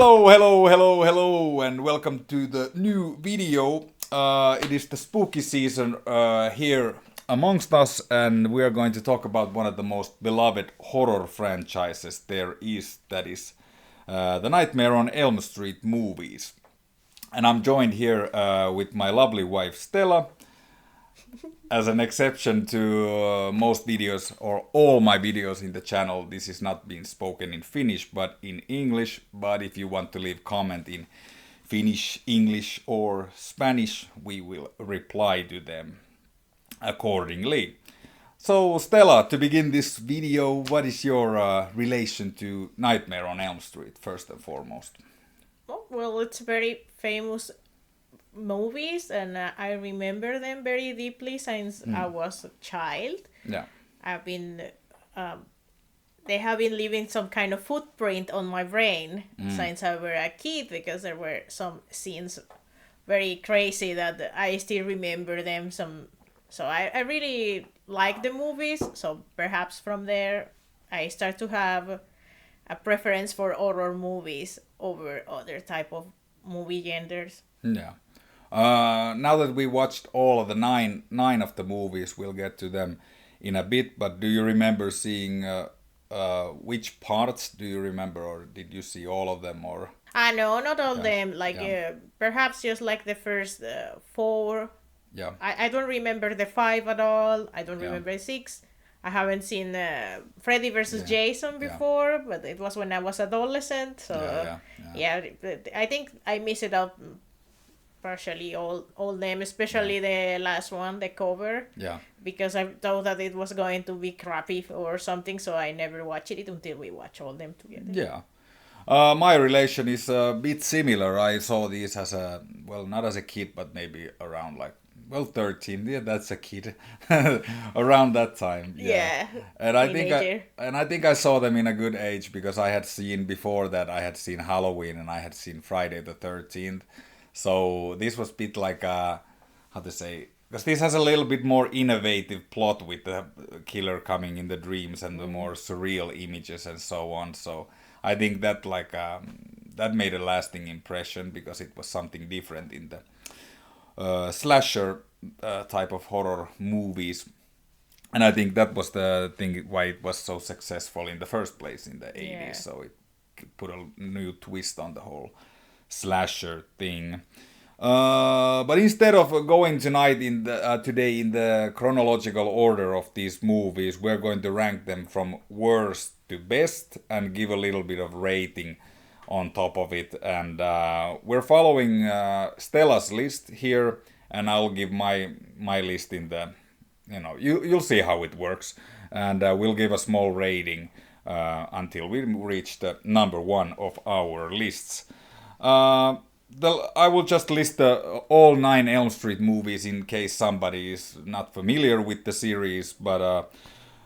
Hello, and welcome to the new video. It is the spooky season here amongst us, and we are going to talk about one of the most beloved horror franchises there is, that is the Nightmare on Elm Street movies. And I'm joined here with my lovely wife Stella. As an exception to most videos or all my videos in the channel, this is not being spoken in Finnish but in English. But if you want to leave comment in Finnish, English or Spanish, we will reply to them accordingly. So Stella, to begin this video, what is your relation to Nightmare on Elm Street first and foremost? Well, it's very famous movies, and I remember them very deeply since I was a child. Yeah. I've been, they have been leaving some kind of footprint on my brain since I were a kid, because there were some scenes very crazy that I still remember them. So I really like the movies. So perhaps from there, I start to have a preference for horror movies over other type of movie genders. Yeah. Now that we watched all of the nine of the movies, we'll get to them in a bit. But do you remember seeing which parts do you remember, or did you see all of them? Or No, not all yeah, them. yeah, Perhaps just like the first four. yeah, I don't remember the five at all. I don't yeah, remember six. I haven't seen Freddy versus yeah, Jason yeah, before, but it was when I was adolescent. So yeah, I think I miss it out partially all them, especially the last one, the cover, yeah, because I thought that it was going to be crappy or something, so I never watched it until we watch all them together. yeah. My relation is a bit similar. I saw these as not as a kid, but maybe around 13. Yeah, that's a kid. Around that time, yeah. Yeah, And I think teenager. I saw them in a good age because I had seen before that I had seen Halloween and I had seen Friday the 13th. So this was a bit like how to say, because this has a little bit more innovative plot with the killer coming in the dreams and the more surreal images and so on. So I think that that made a lasting impression because it was something different in the slasher type of horror movies. And I think that was the thing why it was so successful in the first place in the 80s. Yeah. So it put a new twist on the whole slasher thing. But instead of going tonight today in the chronological order of these movies, we're going to rank them from worst to best and give a little bit of rating on top of it. And we're following Stella's list here, and I'll give my list in the, you'll see how it works, and we'll give a small rating until we reach the number one of our lists. I will just list all 9 Elm Street movies in case somebody is not familiar with the series. But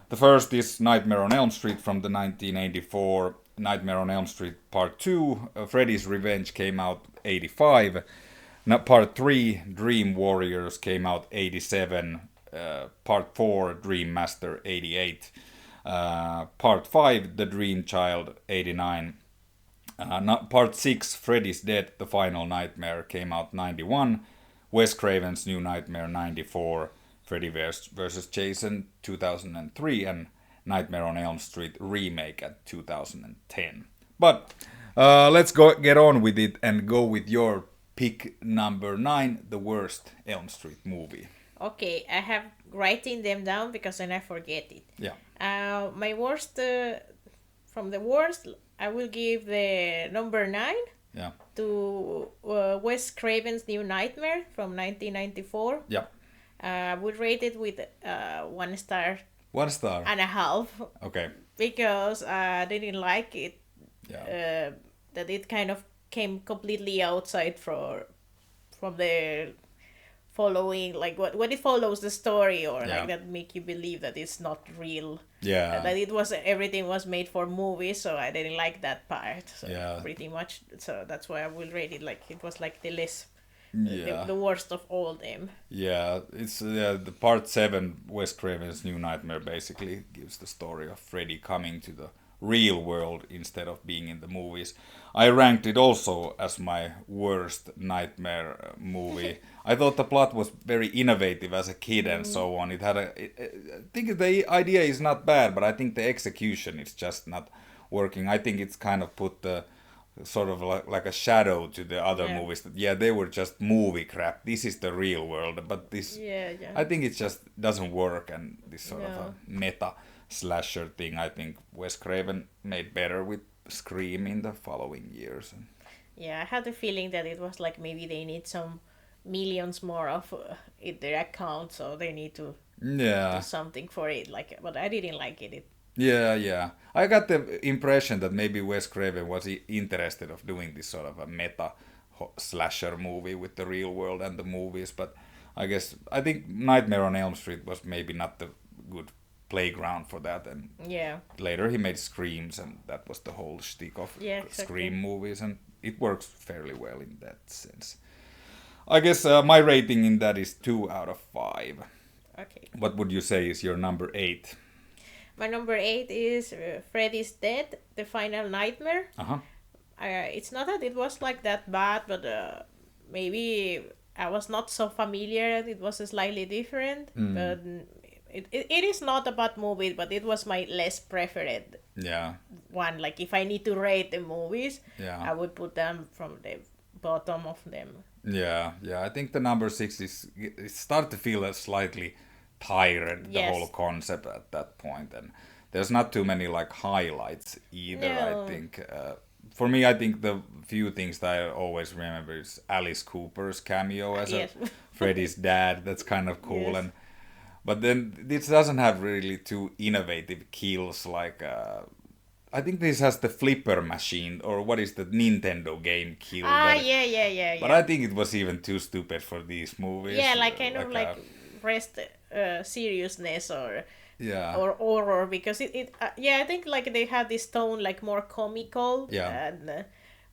the first is Nightmare on Elm Street from the 1984. Nightmare on Elm Street Part 2, Freddy's Revenge came out 85. Part 3, Dream Warriors came out 87. Part 4, Dream Master 88. Part 5, The Dream Child 89. Part 6, Freddy's Dead, The Final Nightmare came out 91. Wes Craven's New Nightmare 94. Freddy vs. Jason 2003. And Nightmare on Elm Street remake at 2010. But let's get on with it and go with your pick number 9, the worst Elm Street movie. Okay, I have writing them down because then I forget it. Yeah. My worst, from the worst, I will give the number 9 Yeah. to Wes Craven's New Nightmare from 1994. Yeah. I would rate it with 1 star 1 star. and a half Okay. because I didn't like it. Yeah. That it kind of came completely outside from the following, like what it follows the story, or Yeah. like that make you believe that it's not real. Yeah. That it was, everything was made for movies, so I didn't like that part. So Yeah. pretty much, so that's why I will rate it like it was like the less, Yeah. the worst of all them. Yeah, it's the part 7, Wes Craven's New Nightmare, basically gives the story of Freddy coming to the real world instead of being in the movies. I ranked it also as my worst nightmare movie. I thought the plot was very innovative as a kid and so on. It had I think the idea is not bad, but I think the execution is just not working. I think it's kind of put the sort of like a shadow to the other movies that they were just movie crap. This is the real world, but this I think it just doesn't work, and this sort of a meta slasher thing I think Wes Craven made better with Scream in the following years. Yeah, I had the feeling that it was like maybe they need some millions more of in their account, so they need to do something for it. Like, but I didn't like it. Yeah. I got the impression that maybe Wes Craven was interested of doing this sort of a meta slasher movie with the real world and the movies, but I think Nightmare on Elm Street was maybe not the good playground for that, and later he made Screams, and that was the whole shtick of Scream movies, and it works fairly well in that sense. I guess my rating in that is 2 out of 5. Okay. What would you say is your number 8? My number 8 is Freddy's Dead, The Final Nightmare. It's not that it was like that bad, but maybe I was not so familiar. It was slightly different, but it is not a bad movie, but it was my less preferred one. Like, if I need to rate the movies, I would put them from the bottom of them. Yeah. I think the number 6 it started to feel slightly tired, the whole concept at that point, and there's not too many like highlights either. I think for me, I think the few things that I always remember is Alice Cooper's cameo as a Freddy's dad. That's kind of cool, but then this doesn't have really too innovative kills. Like I think this has the flipper machine, or what is the Nintendo game kill? Yeah. But I think it was even too stupid for these movies. Yeah, like kind of like rest seriousness or horror, because I think like they have this tone like more comical, and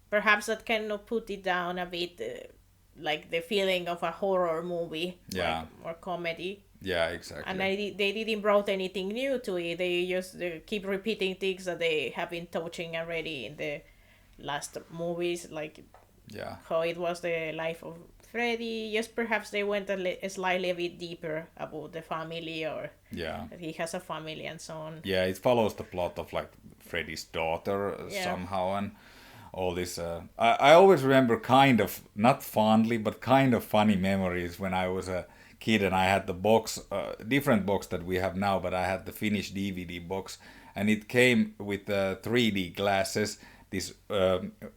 perhaps that kind of put it down a bit, like the feeling of a horror movie, like, or comedy. Yeah, exactly. And they didn't brought anything new to it. They just keep repeating things that they have been touching already in the last movies, like how it was the life of Freddy. Yes, perhaps they went slightly a bit deeper about the family, or that he has a family and so on. Yeah, it follows the plot of like Freddy's daughter somehow, and all this. I always remember kind of, not fondly, but kind of funny memories when I was a kid and I had the box, different box that we have now, but I had the Finnish DVD box, and it came with 3D glasses, this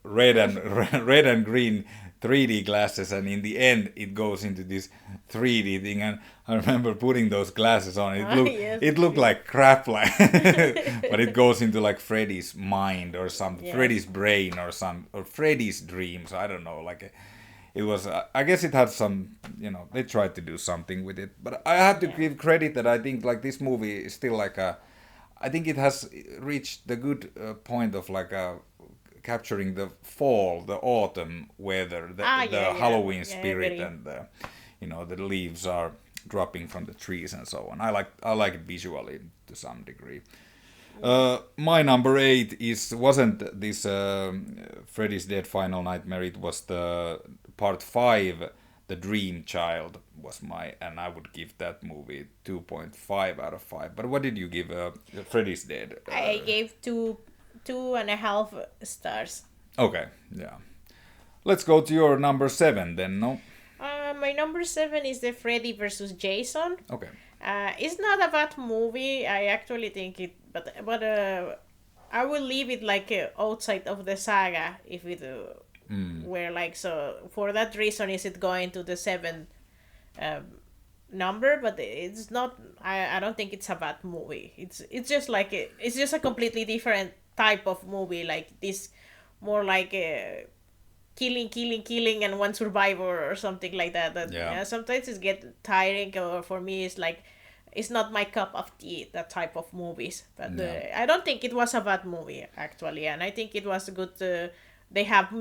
red and green 3D glasses, and in the end it goes into this 3D thing, and I remember putting those glasses on. It looked like crap, like but it goes into like Freddy's mind or something, Freddy's brain or Freddy's dreams. I don't know, like it was. I guess it had some, they tried to do something with it, but I have to give credit that I think like this movie is still like I think it has reached the good point of like capturing the fall, the autumn weather, the Halloween spirit, and the leaves are dropping from the trees and so on. I like it visually to some degree. My number 8 wasn't this Freddy's Dead Final Nightmare. It was the part 5, The Dream Child was and I would give that movie 2.5 out of 5. But what did you give Freddy's Dead? I gave 2.5 stars. Okay, yeah. Let's go to your number 7 then, no? My number 7 is the Freddy vs. Jason. Okay. It's not a bad movie. I actually think it, but I will leave it like outside of the saga if it were like so. For that reason, is it going to the 7th number? But it's not. I don't think it's a bad movie. It's just like it's just a completely different type of movie. Like this, more like killing and one survivor or something like that. Sometimes it gets tiring, or for me it's like it's not my cup of tea, that type of movies. But I don't think it was a bad movie actually, and I think it was good. They have,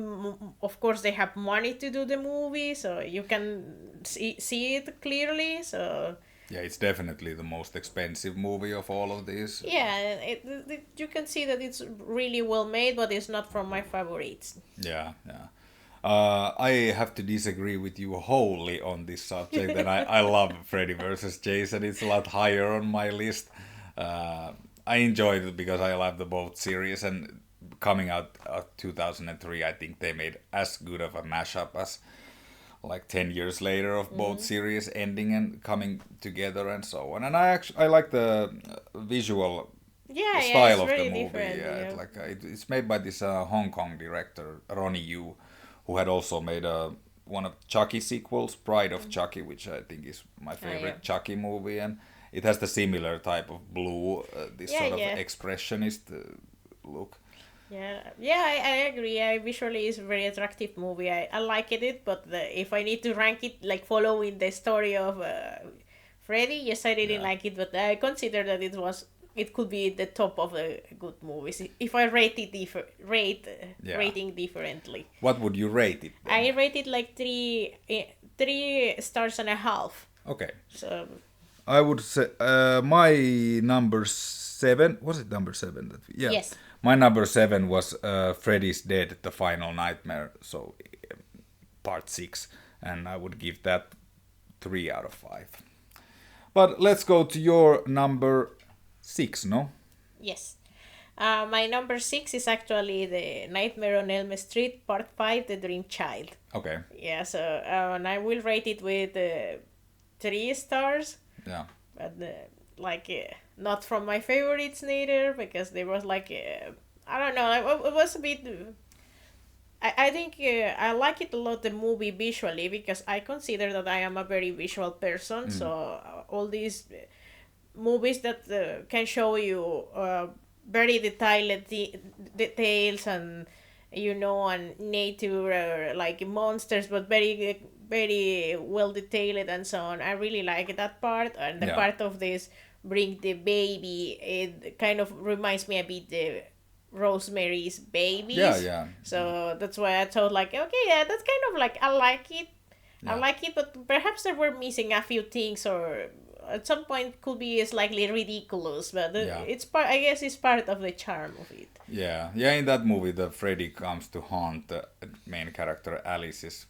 of course, they have money to do the movie, so you can see it clearly. So Yeah, it's definitely the most expensive movie of all of these. Yeah, you can see that it's really well made, but it's not from my favorites. Yeah, yeah. I have to disagree with you wholly on this subject, and I love Freddy versus Jason. It's a lot higher on my list. Uh, I enjoyed it because I love the both series, and coming out of 2003, I think they made as good of a mashup as like 10 years later of both series ending and coming together and so on. And I like the visual Yeah, yeah, style it's of the very movie. different. Yeah, Yeah, it's made by this Hong Kong director Ronnie Yu, who had also made one of Chucky sequels, Bride of Chucky, which I think is my favorite yeah. Chucky movie, and it has the similar type of blue, this Yeah, sort of yeah. expressionist look. Yeah, yeah, I agree. I visually it's a very attractive movie. I like it, but if I need to rank it like following the story of Freddy, yes, I didn't Yeah, like it, but I consider that it could be the top of the good movies if I rate it yeah. rating differently. What would you rate it then? I rate it like 3 stars and a half. Okay. So I would say my number seven, was it number seven? Yeah, yes, my number seven was Freddy's Dead: The Final Nightmare, so part six, and I would give that 3 out of 5. But let's go to your number six, no? yes. My number 6 is actually the Nightmare on Elm Street Part 5, The Dream Child. Okay, Yeah, so and I will rate it with 3 stars, yeah, but not from my favorites neither, because there was I don't know, it was a bit. I think I like it a lot, the movie visually, because I consider that I am a very visual person, so all these movies that can show you very detailed details and and nature like monsters, but very well detailed and so on. I really like that part, and the yeah, part of this bring the baby. It kind of reminds me a bit the Rosemary's yeah, Babies. yeah, So that's why I thought like, okay, yeah, that's kind of like I like it. I yeah. like it, but perhaps they were missing a few things, or at some point could be slightly ridiculous. But Yeah. it's part. I guess it's part of the charm of it. Yeah, yeah. In that movie, the Freddy comes to haunt the main character Alice's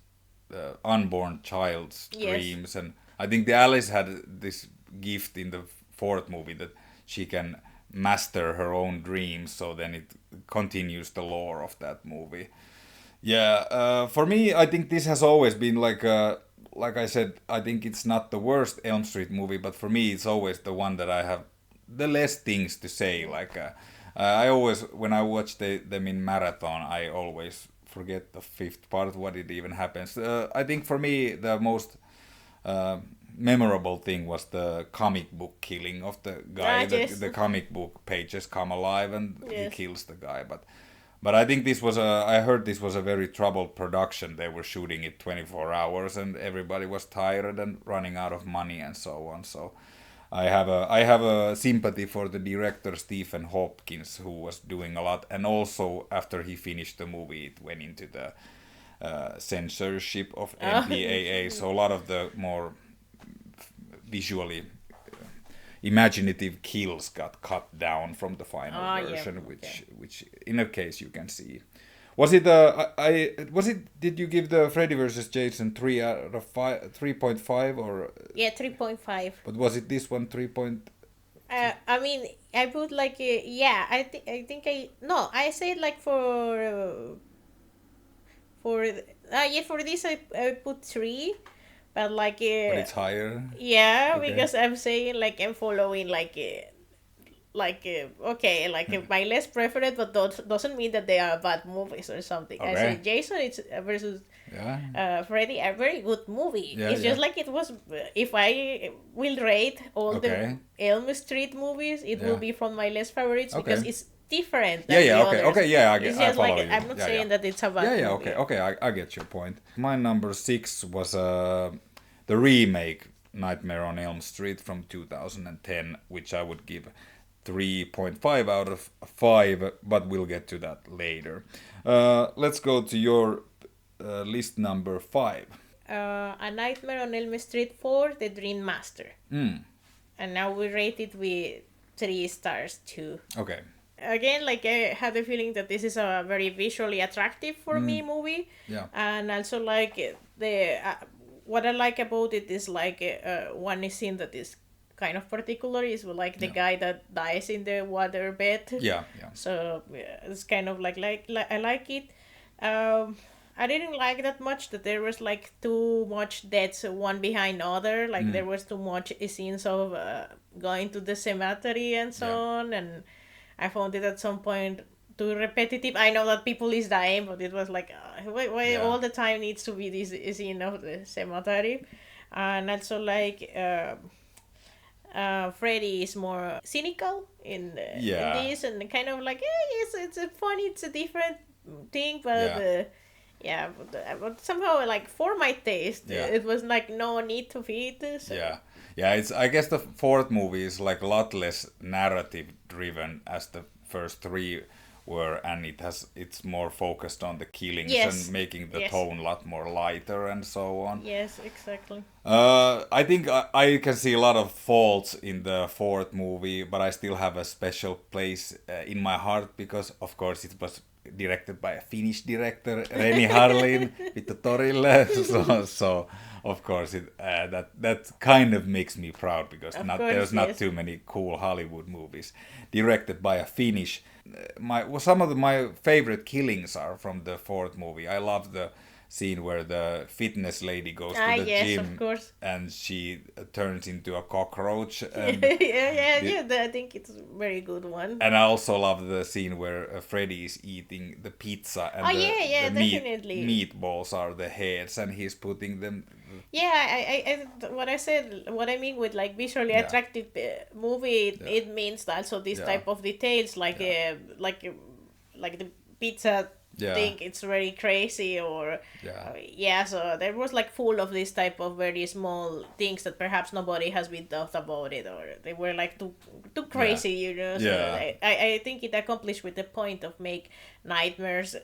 unborn child's Yes. dreams, and I think the Alice had this gift in the fourth movie that she can master her own dreams. So then it continues the lore of that movie. Yeah, for me, I think this has always been like I said, I think it's not the worst Elm Street movie, but for me, it's always the one that I have the less things to say. I always, when I watch them in marathon, I always forget the fifth part, what it even happens. I think for me, the most uh, memorable thing was the comic book killing of the guy. Yes. The comic book pages come alive and he Yes. kills the guy, but I think this was I heard this was a very troubled production. They were shooting it 24 hours and everybody was tired and running out of money and so on. So I have a sympathy for the director Stephen Hopkins, who was doing a lot, and also after he finished the movie it went into the censorship of MPAA. So a lot of the more visually imaginative kills got cut down from the final version, okay. which in a case you can see. Was it was it? Did you give the Freddy versus Jason 3 out of 5, 3.5 or? Yeah, 3.5. But was it this one 3 point? I mean, I put yeah. I said like for this I put 3, but But it's higher. yeah, Okay. because I'm saying like I'm following okay, my less preferred, but doesn't mean that they are bad movies or something. I say Okay. Jason it's versus Yeah. Freddy, a very good movie. Yeah, It's yeah. just like it was. If I will rate all Okay. the Elm Street movies, it will Yeah. be from my less favorites Okay. because it's different. Yeah, Than yeah, the okay, others. okay, yeah, It's I just follow like you. I'm not Yeah, saying yeah. that it's a bad Yeah, yeah, movie. okay, okay, I get your point. My number 6 was the remake Nightmare on Elm Street from 2010, which I would give 3.5 out of 5, but we'll get to that later. Let's go to your list number 5. A Nightmare on Elm Street 4, The Dream Master. Mm. And now we rate it with 3 stars too. Okay. Again, like I had the feeling that this is a very visually attractive for me movie. Yeah. And also like the what I like about it is like one scene that is kind of particular is like the guy that dies in the water bed. Yeah. So it's kind of like I like it. I didn't like that much that there was like too much deaths one behind other. Like there was too much scenes of going to the cemetery and so on, and I found it at some point too repetitive. I know that people is dying, but it was like why all the time needs to be this scene of the cemetery, and also like. Freddy is more cynical in this, and kind of like, it's a funny, it's a different thing, but but somehow like for my taste, it was like no need to feed this. So. Yeah. It's I guess the fourth movie is like a lot less narrative driven as the first three were, and it's more focused on the killings and making the tone a lot more lighter and so on. Yes, exactly. I think I can see a lot of faults in the fourth movie, but I still have a special place in my heart because, of course, it was directed by a Finnish director, Renny Harlin, with the Torille. So of course, that kind of makes me proud because there's not too many cool Hollywood movies directed by a Finnish. Some of my favorite killings are from the fourth movie. I love the scene where the fitness lady goes to the gym and she turns into a cockroach. And I think it's a very good one. And I also love the scene where Freddy is eating the pizza and the meatballs are the heads and he's putting them. Yeah, I what I mean with like visually attractive movie, it means also this type of details like the pizza. Think it's very crazy or so there was like full of this type of very small things that perhaps nobody has been thought about it or they were like too crazy, so I think it accomplished with the point of make nightmares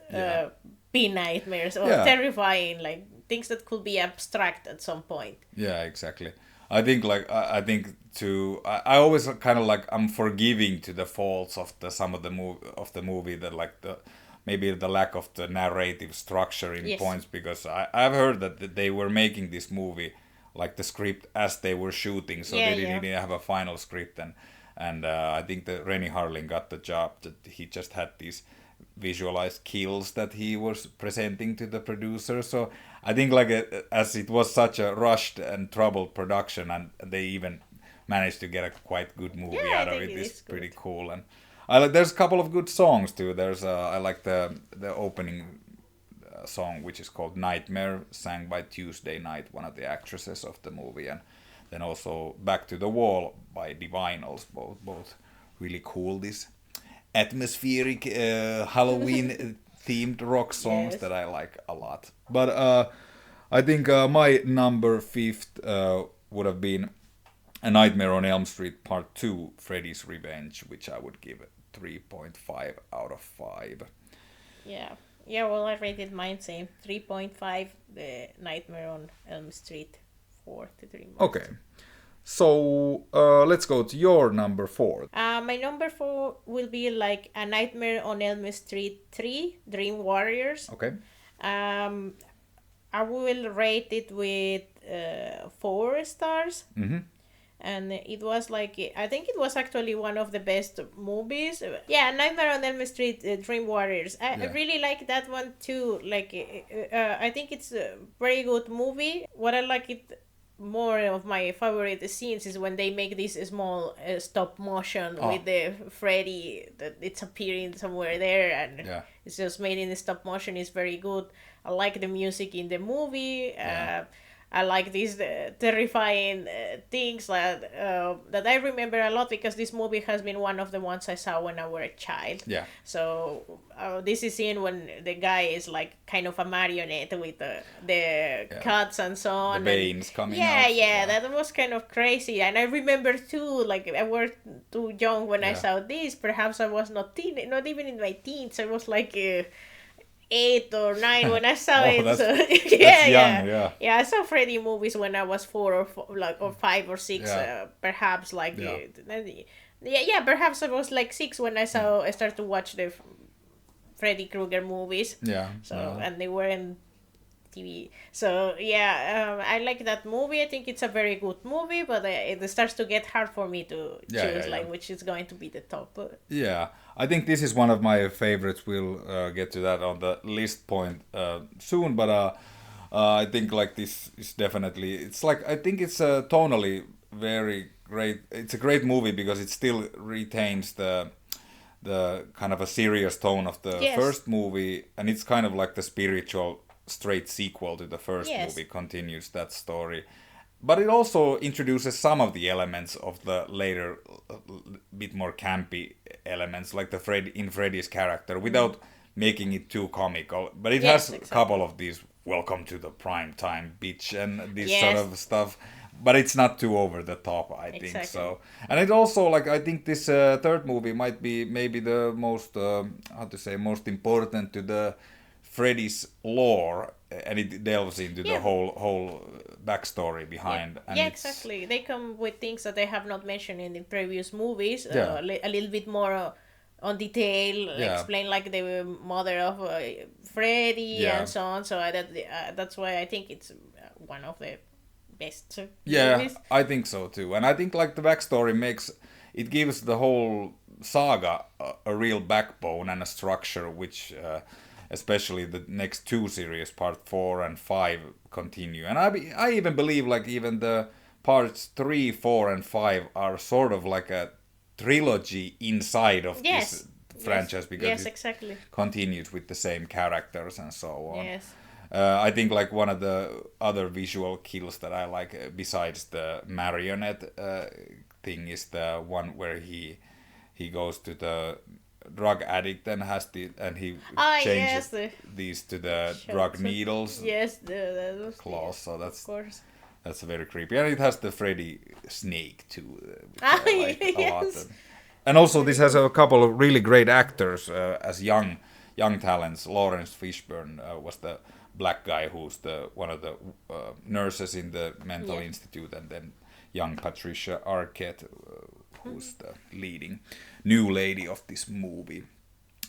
be nightmares or terrifying, like things that could be abstract at some point. Exactly. I think I always kind of like I'm forgiving to the faults of some of the movie that like maybe the lack of the narrative structure in points, because I've heard that they were making this movie like the script as they were shooting, so they didn't have a final script, and I think that Renny Harlin got the job that he just had these visualized kills that he was presenting to the producer. So I think like as it was such a rushed and troubled production, and they even managed to get a quite good movie out of it. It's pretty cool. And there's a couple of good songs too. I like the opening song, which is called Nightmare, sang by Tuesday Night, one of the actresses of the movie, and then also Back to the Wall by Divinals, both really cool. This atmospheric Halloween themed rock songs that I like a lot. But I think my number 5 would have been A Nightmare on Elm Street Part 2, Freddy's Revenge, which I would give 3.5 out of 5. Yeah, well, I rated mine same 3.5. The Nightmare on Elm Street 4 to 3. Okay, so let's go to your number 4. My number 4 will be like A Nightmare on Elm Street 3, Dream Warriors. Okay. I will rate it with 4 stars. Mm-hmm. And it was like, I think it was actually one of the best movies. Yeah, Nightmare on Elm Street, Dream Warriors. I really like that one too. Like, I think it's a very good movie. What I like it more of my favorite scenes is when they make this small stop motion with the Freddy that it's appearing somewhere there, and it's just made in stop motion. Is very good. I like the music in the movie. I like these terrifying things that I remember a lot because this movie has been one of the ones I saw when I was a child. Yeah. So this is in when the guy is like kind of a marionette with the cuts and so on. The veins coming out. Yeah, that was kind of crazy. And I remember too, like I was too young when I saw this. Perhaps I was not even in my teens. I was like 8 8 or 9 when I saw Oh, it. that's So that's young, yeah. yeah. I saw Freddy movies when I was 4 or 4, like or 5 or 6, Yeah. perhaps. Like Yeah. yeah, perhaps I was like 6 when I started to watch the Freddy Krueger movies. Yeah. So and they were in TV. So yeah, I like that movie. I think it's a very good movie, but it starts to get hard for me to choose like which is going to be the top. Yeah, I think this is one of my favorites. We'll get to that on the list point soon, but I think like this is definitely. It's like I think it's tonally very great. It's a great movie because it still retains the kind of a serious tone of the Yes. first movie, and it's kind of like the spiritual straight sequel to the first Yes. movie. Continues that story. But it also introduces some of the elements of the later, bit more campy elements, like the Freddy's character, without making it too comical. But it Yes, has a exactly. couple of these "Welcome to the prime time, bitch" and this sort Yes. of stuff. But it's not too over the top, I think Exactly. so. And it also like I think this third movie might be maybe the most how to say most important to the Freddy's lore, and it delves into the Yeah. whole backstory behind. And Yeah, it's, exactly. They come with things that they have not mentioned in the previous movies. Yeah. A little bit more on detail, Yeah. explain like the mother of Freddy Yeah. and so on. So that's why I think it's one of the best Yeah, movies. I think so too. And I think like the backstory gives the whole saga a real backbone and a structure, which especially the next two series, part 4 and 5, continue. And I even believe like even the parts 3, 4, and 5 are sort of like a trilogy inside of Yes. this franchise because Yes, it exactly. continues with the same characters and so on. Yes. I think like one of the other visual kills that I like besides the marionette thing is the one where he goes to the drug addict and he changes Yes. these to the Shots drug of- needles Yes, those claws. So of course. that's very creepy, and it has the Freddy snake too, which I like a lot. Yes. And also, this has a couple of really great actors as young talents. Lawrence Fishburne was the black guy who's the one of the nurses in the mental Yeah. institute, and then young Patricia Arquette, who's the leading new lady of this movie.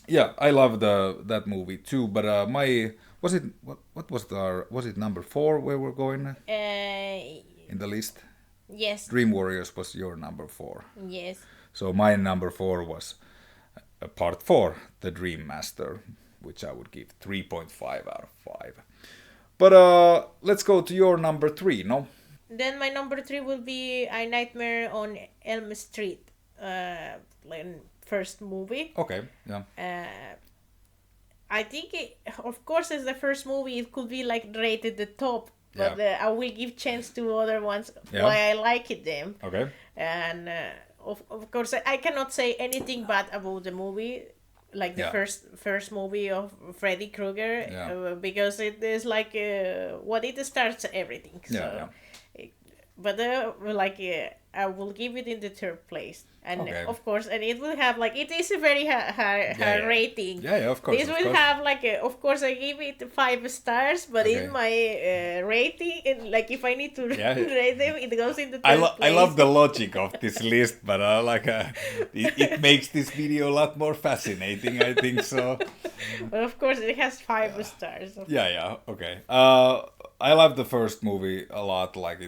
Yeah, I love that movie too. But was it was it number 4 where we're going in the list? Yes. Dream Warriors was your number 4. Yes. So my number 4 was part 4, The Dream Master, which I would give 3.5 out of 5. But let's go to your number 3, no? Then my number 3 will be A Nightmare on Elm Street, like first movie. Okay, yeah. I think, of course, as the first movie, it could be like rated the top, but I will give chance to other ones Yeah. why I like it them. Okay. And of course, I cannot say anything bad about the movie, like the Yeah. first movie of Freddy Krueger, Yeah. because it is like what it starts everything. So, Yeah, but I will give it in the third place, and Okay. of course, and it will have like it is a very high yeah. rating. Yeah, of course. This of will course. have like of course I give it 5 stars, but Okay. in my rating, like if I need to Yeah. rate them, it goes in the I, third I place. love the logic of this list, but it makes this video a lot more fascinating, I think so. But of course, it has 5 stars. Yeah, okay. I love the first movie a lot. Like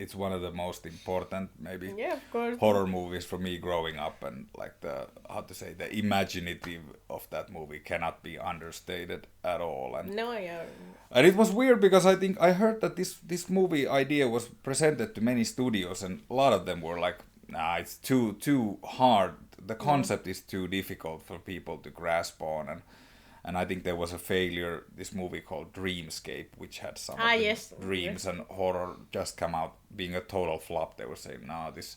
it's one of the most important maybe Yeah, of course. horror movies for me growing up, and like the imaginative of that movie cannot be understated at all. No, yeah. And it was weird because I think I heard that this movie idea was presented to many studios, and a lot of them were like, "Nah, it's too hard. The concept is too difficult for people to grasp on." And I think there was a failure. This movie called Dreamscape, which had some of the Yes. dreams and horror, just come out being a total flop. They were saying, "No, this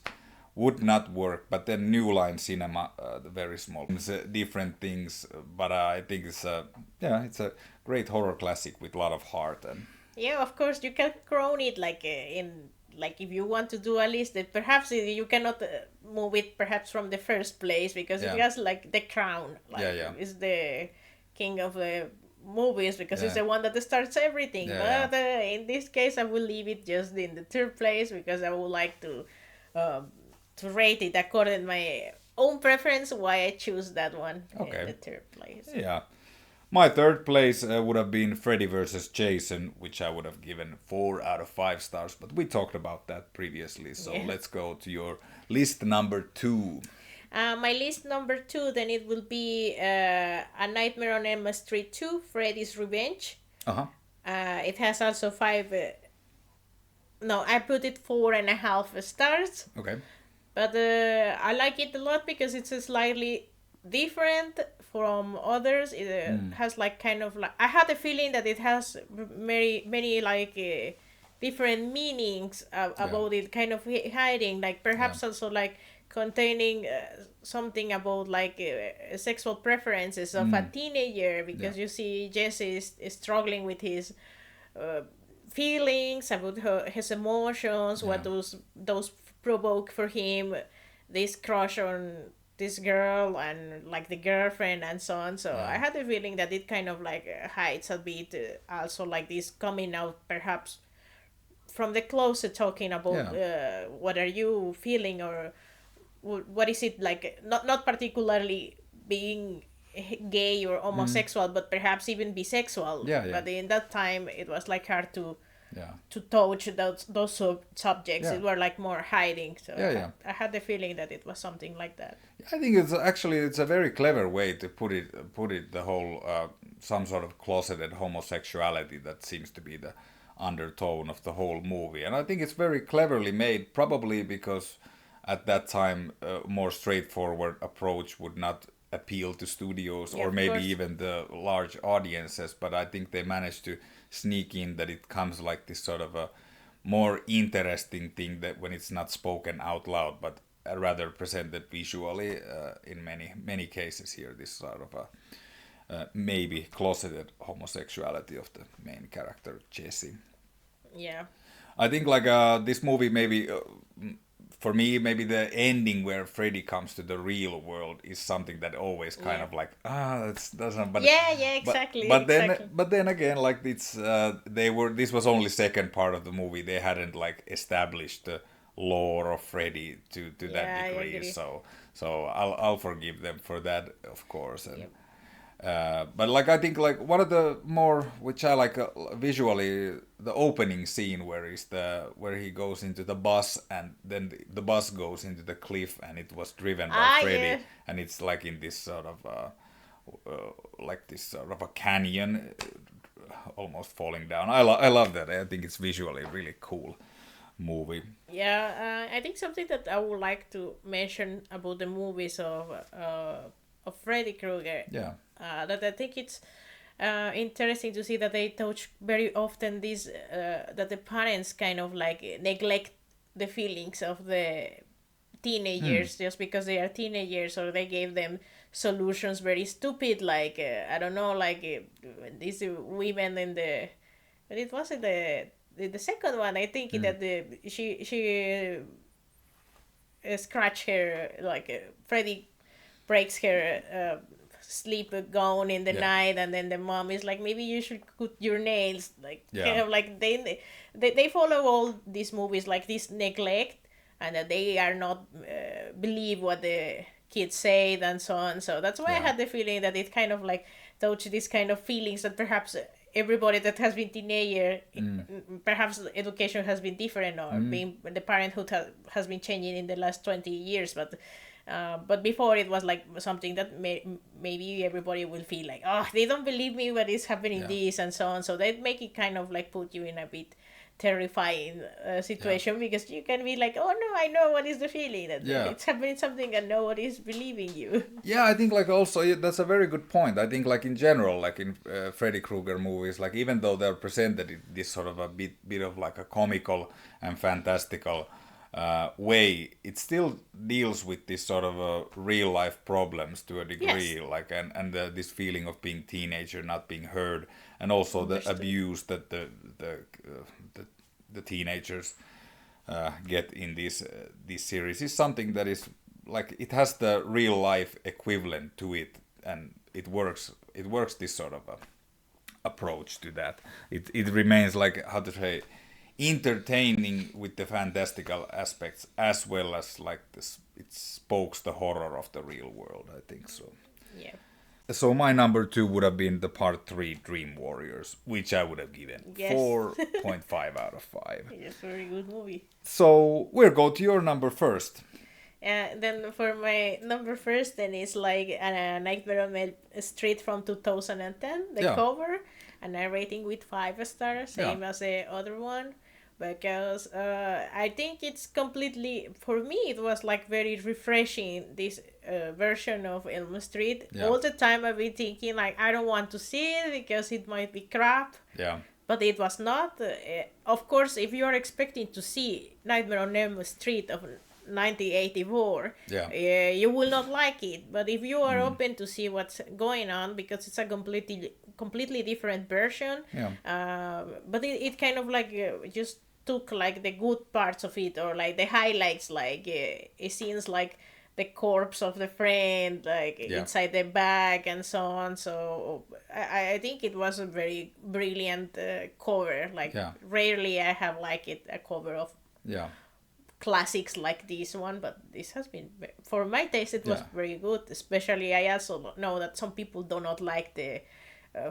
would not work." But then New Line Cinema, the very small, different things. But I think it's a great horror classic with a lot of heart. And Yeah, of course, you can crown it like in like if you want to do a list that perhaps you cannot move it perhaps from the first place because it Yeah. has like the crown, like Yeah. is the king of the movies because it's Yeah. the one that starts everything. Yeah, But in this case, I will leave it just in the third place because I would like um, to rate it according to my own preference. Why I choose that one in okay. the third place. Yeah. My third place would have been Freddy vs. Jason, which I would have given 4 out of 5 stars, but we talked about that previously, so Yeah. let's go to your list number 2. My list number two, then it will be A Nightmare on Elm Street 2, Freddy's Revenge. Uh huh. It has also five. No, I put it 4.5 stars. Okay. But I like it a lot because it's a slightly different from others. It has like kind of like I had a feeling that it has many like different meanings about it, kind of hiding like perhaps also like containing something about like sexual preferences of a teenager because Yeah. you see Jesse is struggling with his uh, feelings about his emotions, what Yeah. those provoke for him, this crush on this girl and like the girlfriend and so on. So Yeah. I had a feeling that it kind of like hides a bit also like this coming out perhaps from the closet talking about Yeah. what are you feeling or what is it like not particularly being gay or homosexual but perhaps even bisexual, Yeah. Yeah. but in that time it was like hard Yeah. to touch those subjects. Yeah. It were like more hiding, so Yeah. Yeah. I had the feeling that it was something like that. I think it's a very clever way to put it the whole some sort of closeted homosexuality that seems to be the undertone of the whole movie, and I think it's very cleverly made. Probably because at that time a more straightforward approach would not appeal to studios Yeah, or of maybe course. even the large audiences, but I think they managed to sneak in that it comes like this sort of a more interesting thing that when it's not spoken out loud but rather presented visually in many cases here, this sort of a maybe closeted homosexuality of the main character Jesse. Yeah. I think like this movie maybe for me maybe the ending where Freddy comes to the real world is something that always kind Yeah. of like that's not but Yeah, but exactly, but then exactly. but then again like it's they were this was only second part of the movie, they hadn't like established the lore of Freddy to that Yeah, I degree, agree. so I'll forgive them for that, of course. And Yep. but like I think like one of the more which I like visually, the opening scene where he goes into the bus and then the bus goes into the cliff and it was driven by Yeah. Freddy, and it's like in this sort of like this sort of a canyon, almost falling down. I love that. I think it's visually really cool movie. Yeah, I think something that I would like to mention about the movies of Freddy Krueger, Yeah. that I think it's interesting to see that they touch very often this that the parents kind of like neglect the feelings of the teenagers just because they are teenagers, or they gave them solutions very stupid like I don't know, like these women in the, but it wasn't the second one, I think that the she scratch her like Freddy breaks her sleep gown in the Yeah. night, and then the mom is like maybe you should cut your nails, like Yeah. kind of like they follow all these movies like this neglect, and that they are not believe what the kids say and so on. So that's why I Yeah. had the feeling that it kind of like touched this kind of feelings that perhaps everybody that has been teenager, perhaps education has been different, or being the parenthood has been changing in the last 20 years, but before it was like something that maybe everybody will feel like, oh, they don't believe me what is happening Yeah. this and so on, so they make it kind of like put you in a bit terrifying situation, because you can be like, oh no, I know what is the feeling that Yeah. it's happening something and nobody's believing you. Yeah, I think like also that's a very good point. I think like in general, like in Freddy Krueger movies, like even though they're presented in this sort of a bit of like a comical and fantastical way, it still deals with this sort of real life problems to a degree, Yes. like this feeling of being teenager, not being heard, and also the Understood. abuse that the teenagers get in this series is something that is like it has the real life equivalent to it, and it works this sort of approach to that. It remains like, how to say, entertaining with the fantastical aspects as well as like this. It spokes the horror of the real world. I think so. Yeah. So my number 2 would have been the part 3 Dream Warriors, which I would have given Yes. 4.5 out of 5. Yes, very good movie. So we'll go to your number first. Then for my number first, then is like Nightmare on Elm Street from 2010, the Yeah. cover, and a rating with 5 stars, same Yeah. as the other one, because I think it's completely, for me, it was like very refreshing, this version of Elm Street. Yeah. All the time I've been thinking like, I don't want to see it because it might be crap. Yeah. But it was not. Of course, if you are expecting to see Nightmare on Elm Street of 1984, Yeah. you will not like it. But if you are open to see what's going on, because it's a completely different version, Yeah. but it kind of like just took like the good parts of it, or like the highlights, like it seems like the corpse of the friend, like Yeah. inside the bag and so on. So I think it was a very brilliant cover. Like Yeah. rarely I have liked it, a cover of Yeah. classics like this one, but this has been, for my taste, it was Yeah. very good. Especially, I also know that some people do not like the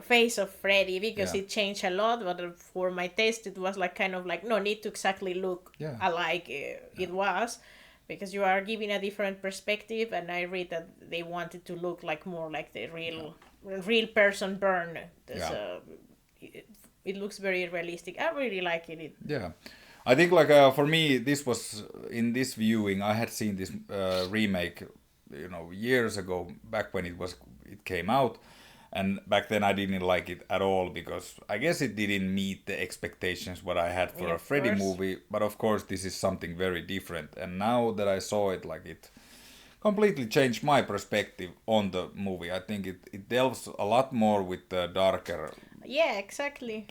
face of Freddy because Yeah. it changed a lot, but for my taste it was like kind of like no need to exactly look Yeah. alike it was, because you are giving a different perspective, and I read that they wanted to look like more like the real person burn. So it looks very realistic. I really like it. Yeah. I think like for me, this was in this viewing. I had seen this remake, years ago, back when it came out, and back then I didn't like it at all because I guess it didn't meet the expectations what I had for Yeah, a of Freddy course. movie. But of course, this is something very different. And now that I saw it, like it completely changed my perspective on the movie. I think it delves a lot more with the darker Yeah, exactly.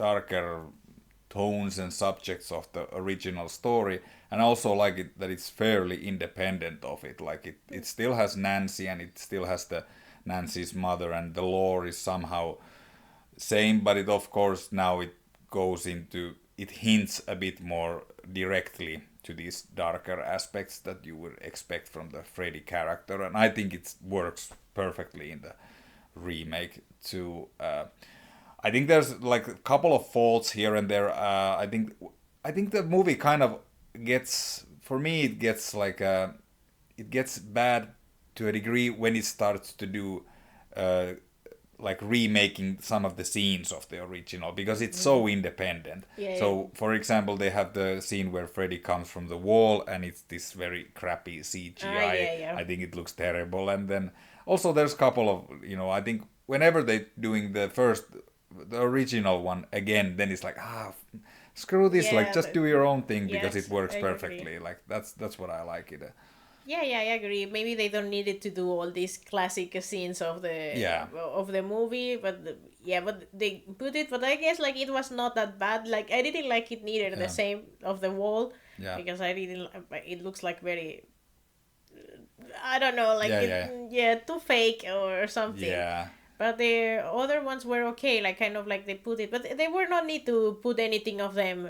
tones and subjects of the original story, and also like it that it's fairly independent of it. Like it still has Nancy, and it still has the Nancy's mother, and the lore is somehow same, but it of course now it hints a bit more directly to these darker aspects that you would expect from the Freddy character, and I think it works perfectly in the remake too. I think there's like a couple of faults here and there. I think the movie kind of gets, for me, it gets like it gets bad to a degree when it starts to do like remaking some of the scenes of the original, because it's so independent. So for example, they have the scene where Freddy comes from the wall and it's this very crappy CGI. I think it looks terrible. And then also there's a couple of, I think whenever they're doing the original one again, then it's like, screw this, like just do your own thing, because yes, it works I perfectly. agree. Like that's what I like it. Yeah, I agree. Maybe they don't need it to do all these classic scenes of the movie, but but they put it. But I guess like it was not that bad. Like I didn't like it neither. The same of the wall, because I didn't. It looks like very. I don't know, like too fake or something. Yeah. But the other ones were okay. Like kind of like they put it, but they were not need to put anything of them.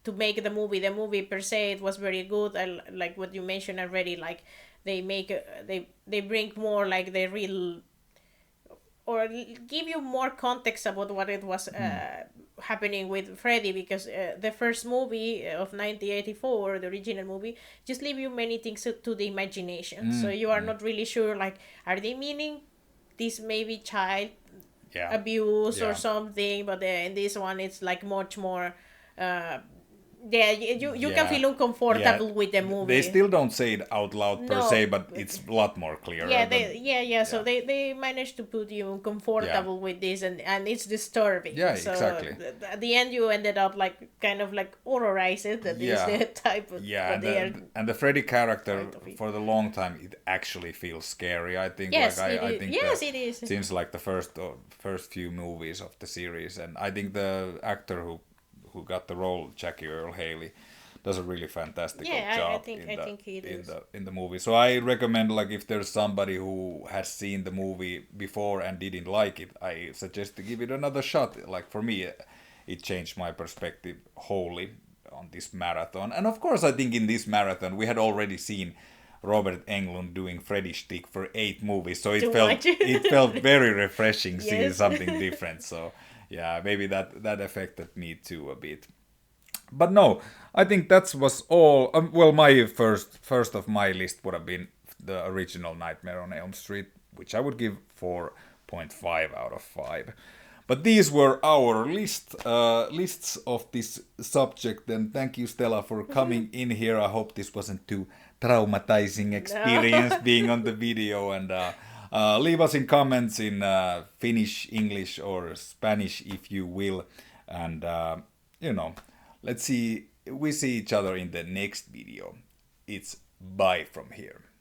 To make the movie per se, it was very good. I like what you mentioned already, like they bring more like the real, or give you more context about what it was happening with Freddy, because the first movie of 1984, the original movie, just leave you many things to the imagination, so you are not really sure, like, are they meaning this maybe child abuse or something, but in this one it's like much more you can feel uncomfortable with the movie. They still don't say it out loud per se, but it's a lot more clear. So they managed to put you uncomfortable with this, and it's disturbing. Yeah, so exactly. At the end you ended up like kind of like horrorized that is the type of and the Freddy character for the long time, it actually feels scary. I think it is. Since like the first few movies of the series, and I think the actor who got the role, Jackie Earl Haley, does a really fantastic Yeah, job I think he does. in the movie. So I recommend, like, if there's somebody who has seen the movie before and didn't like it, I suggest to give it another shot. Like, for me, it changed my perspective wholly on this marathon. And of course, I think in this marathon we had already seen Robert Englund doing Freddy Stick for 8 movies, so Too much. it felt very refreshing seeing Yes. something different. So yeah, maybe that affected me too a bit. But no, I think that was all. Well, my first of my list would have been the original Nightmare on Elm Street, which I would give 4.5 out of 5. But these were our lists of this subject, and thank you, Stella, for coming in here. I hope this wasn't too traumatizing experience being on the video, and leave us in comments in Finnish, English, or Spanish if you will, and let's see. We see each other in the next video. It's bye from here.